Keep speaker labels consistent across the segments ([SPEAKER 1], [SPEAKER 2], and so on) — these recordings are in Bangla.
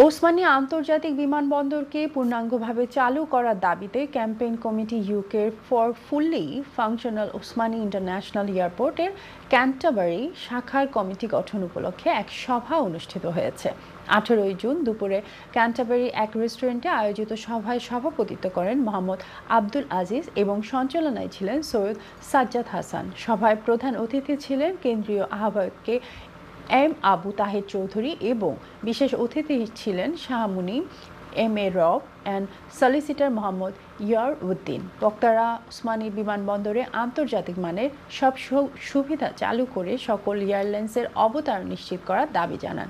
[SPEAKER 1] ওসমানী আন্তর্জাতিক বিমানবন্দরকে পূর্ণাঙ্গভাবে চালু করার দাবিতে ক্যাম্পেইন কমিটি ইউকের for fully functional Osmani International এয়ারপোর্টের ক্যান্টারবারি শাখার কমিটি গঠন উপলক্ষে এক সভা অনুষ্ঠিত হয়েছে। 18 জুন দুপুরে ক্যান্টারবারি এক রেস্টুরেন্টে আয়োজিত সভায় সভাপতিত্ব করেন মোহাম্মদ আব্দুল আজিজ এবং সঞ্চালনায় ছিলেন সৈয়দ সাজ্জাদ হাসান। সভায় প্রধান অতিথি ছিলেন কেন্দ্রীয় আহ্বায়ক এম আবু তাহের চৌধুরী এবং বিশেষ অতিথি ছিলেন শাহমুনি এম এ রব অ্যান্ড সলিসিটর মোহাম্মদ ইয়ার উদ্দিন। বক্তারা ওসমানী বিমানবন্দরে আন্তর্জাতিক মানের সব সুবিধা চালু করে সকল এয়ারলাইন্সের অবতারণ নিশ্চিত করার দাবি জানান।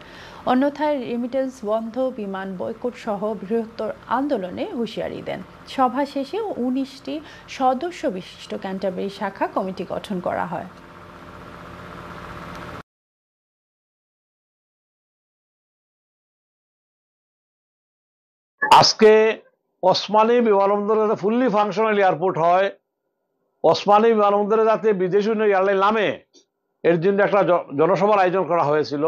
[SPEAKER 1] অন্যথায় রেমিটেন্স বন্ধ, বিমান বয়কট সহ বৃহত্তর আন্দোলনে হুঁশিয়ারি দেন। সভা শেষে 19টি সদস্য বিশিষ্ট ক্যান্টারবারি শাখা কমিটি গঠন করা হয়।
[SPEAKER 2] আজকে ওসমানী বিমানবন্দরে ফুললি ফাংশনাল এয়ারপোর্ট হয়, ওসমানী বিমানবন্দরে যাতে বিদেশি এয়ারলাইন নামে এর জন্য একটা জনসভার আয়োজন করা হয়েছিল।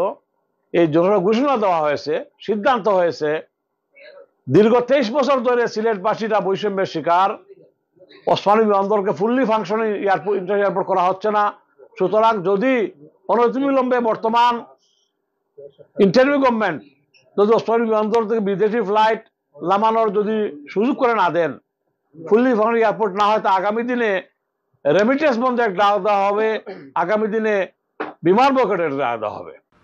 [SPEAKER 2] এই জনসভা ঘোষণা দেওয়া হয়েছে, সিদ্ধান্ত হয়েছে দীর্ঘ 23 বছর ধরে সিলেটবাসীরা বৈষম্যের শিকার। ওসমানী বিমানবন্দরকে ফুললি ফাংশনাল এয়ারপোর্ট করা হচ্ছে না। সুতরাং যদি অনতিবিলম্বে বর্তমান ইন্টারিম গভর্নমেন্ট যদি ওসমানী বিমানবন্দর থেকে বিদেশি ফ্লাইট নামানোর যদি সুযোগ করে না দেন, ফুললি ফাংশনাল এয়ারপোর্ট না হয়, তা আগামী দিনে রেমিটেন্স বন্ধের ডাক দেওয়া হবে, আগামী দিনে বিমান বয়কটের ডাক দেওয়া হবে।